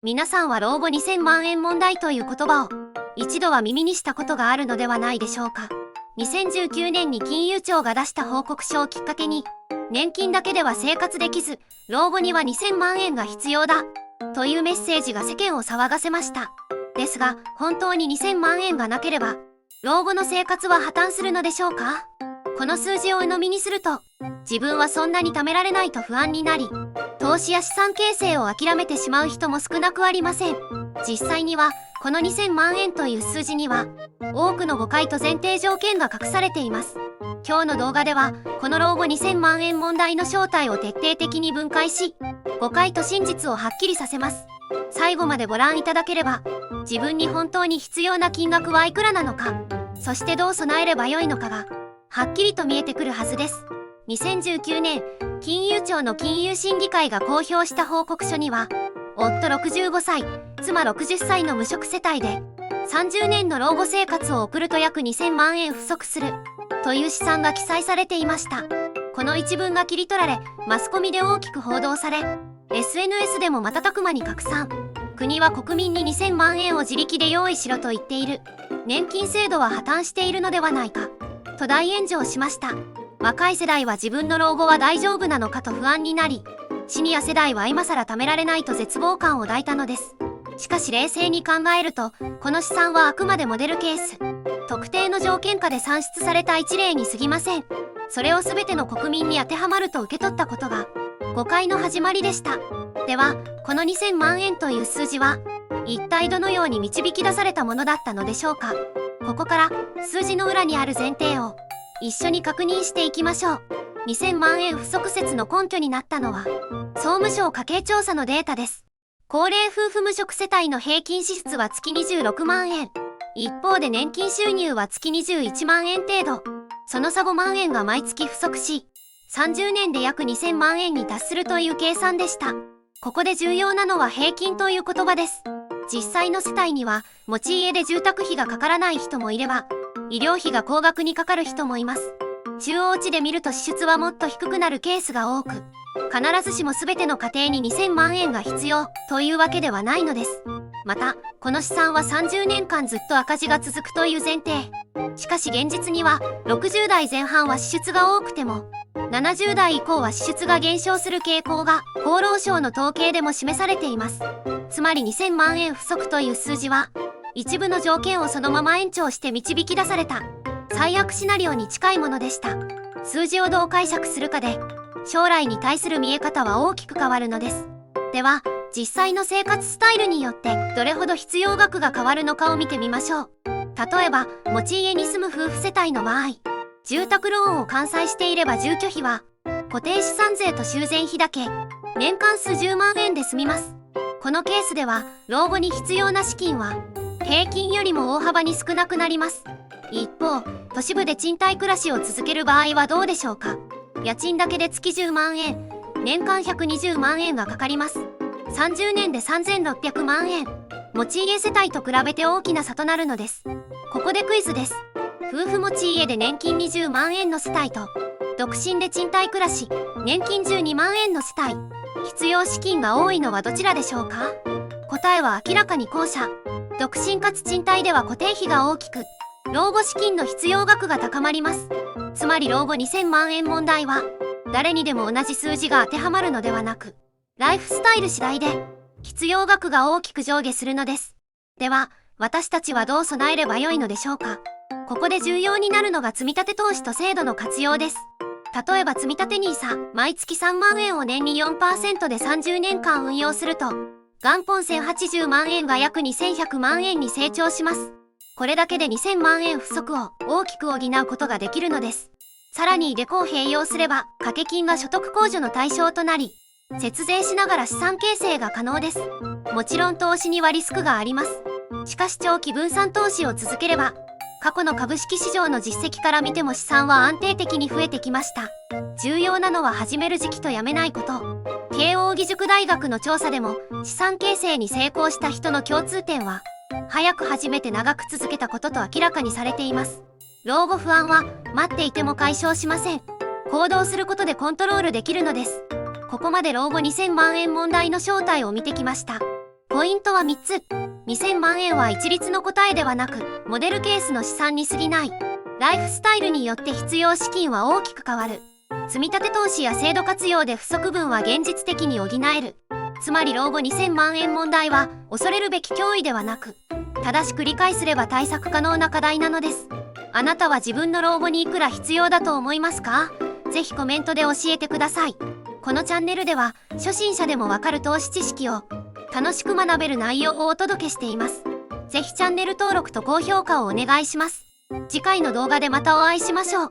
皆さんは老後2000万円問題という言葉を一度は耳にしたことがあるのではないでしょうか。2019年に金融庁が出した報告書をきっかけに、年金だけでは生活できず、老後には2000万円が必要だというメッセージが世間を騒がせました。ですが、本当に2000万円がなければ、老後の生活は破綻するのでしょうか。この数字を鵜呑みにすると、自分はそんなに貯められないと不安になり、投資や資産形成を諦めてしまう人も少なくありません。実際には、この2000万円という数字には、多くの誤解と前提条件が隠されています。今日の動画では、この老後2000万円問題の正体を徹底的に分解し、誤解と真実をはっきりさせます。最後までご覧いただければ、自分に本当に必要な金額はいくらなのか、そしてどう備えればよいのかが、はっきりと見えてくるはずです。2019年、金融庁の金融審議会が公表した報告書には、夫65歳、妻60歳の無職世帯で、30年の老後生活を送ると約2000万円不足する、という試算が記載されていました。この一文が切り取られ、マスコミで大きく報道され、SNS でも瞬く間に拡散。国は国民に2000万円を自力で用意しろと言っている。年金制度は破綻しているのではないか、と大炎上しました。若い世代は自分の老後は大丈夫なのかと不安になり、シニア世代は今更貯められないと絶望感を抱いたのです。しかし冷静に考えると、この試算はあくまでモデルケース。特定の条件下で算出された一例に過ぎません。それを全ての国民に当てはまると受け取ったことが、誤解の始まりでした。では、この2000万円という数字は、一体どのように導き出されたものだったのでしょうか。ここから、数字の裏にある前提を、一緒に確認していきましょう。2000万円不足説の根拠になったのは、総務省家計調査のデータです。高齢夫婦無職世帯の平均支出は月26万円。一方で年金収入は月21万円程度。その差5万円が毎月不足し、30年で約2000万円に達するという計算でした。ここで重要なのは平均という言葉です。実際の世帯には、持ち家で住宅費がかからない人もいれば、医療費が高額にかかる人もいます。中央値で見ると支出はもっと低くなるケースが多く、必ずしも全ての家庭に2000万円が必要というわけではないのです。また、この試算は30年間ずっと赤字が続くという前提。しかし現実には、60代前半は支出が多くても、70代以降は支出が減少する傾向が厚労省の統計でも示されています。つまり2000万円不足という数字は、一部の条件をそのまま延長して導き出された最悪シナリオに近いものでした。数字をどう解釈するかで将来に対する見え方は大きく変わるのです。では実際の生活スタイルによってどれほど必要額が変わるのかを見てみましょう。例えば持ち家に住む夫婦世帯の場合、住宅ローンを完済していれば住居費は固定資産税と修繕費だけ年間数十万円で済みます。このケースでは老後に必要な資金は平均よりも大幅に少なくなります。一方、都市部で賃貸暮らしを続ける場合はどうでしょうか。家賃だけで月10万円、年間120万円がかかります。30年で3600万円。持ち家世帯と比べて大きな差となるのです。ここでクイズです。夫婦持ち家で年金20万円の世帯と、独身で賃貸暮らし、年金12万円の世帯。必要資金が多いのはどちらでしょうか。答えは明らかに後者。独身かつ賃貸では固定費が大きく、老後資金の必要額が高まります。つまり老後2000万円問題は、誰にでも同じ数字が当てはまるのではなく、ライフスタイル次第で、必要額が大きく上下するのです。では、私たちはどう備えればよいのでしょうか。ここで重要になるのが積立投資と制度の活用です。例えば積立 NISA、毎月3万円を年に 4% で30年間運用すると、元本1080万円が約2100万円に成長します。これだけで2000万円不足を大きく補うことができるのです。さらにデコを併用すれば掛け金が所得控除の対象となり、節税しながら資産形成が可能です。もちろん投資にはリスクがあります。しかし長期分散投資を続ければ、過去の株式市場の実績から見ても資産は安定的に増えてきました。重要なのは始める時期とやめないこと。慶應義塾大学の調査でも資産形成に成功した人の共通点は、早く始めて長く続けたことと明らかにされています。老後不安は待っていても解消しません。行動することでコントロールできるのです。ここまで老後2000万円問題の正体を見てきました。ポイントは3つ。2000万円は一律の答えではなく、モデルケースの試算に過ぎない。ライフスタイルによって必要資金は大きく変わる。積立投資や制度活用で不足分は現実的に補える。つまり老後2000万円問題は恐れるべき脅威ではなく、正しく理解すれば対策可能な課題なのです。あなたは自分の老後にいくら必要だと思いますか？ぜひコメントで教えてください。このチャンネルでは初心者でもわかる投資知識を楽しく学べる内容をお届けしています。ぜひチャンネル登録と高評価をお願いします。次回の動画でまたお会いしましょう。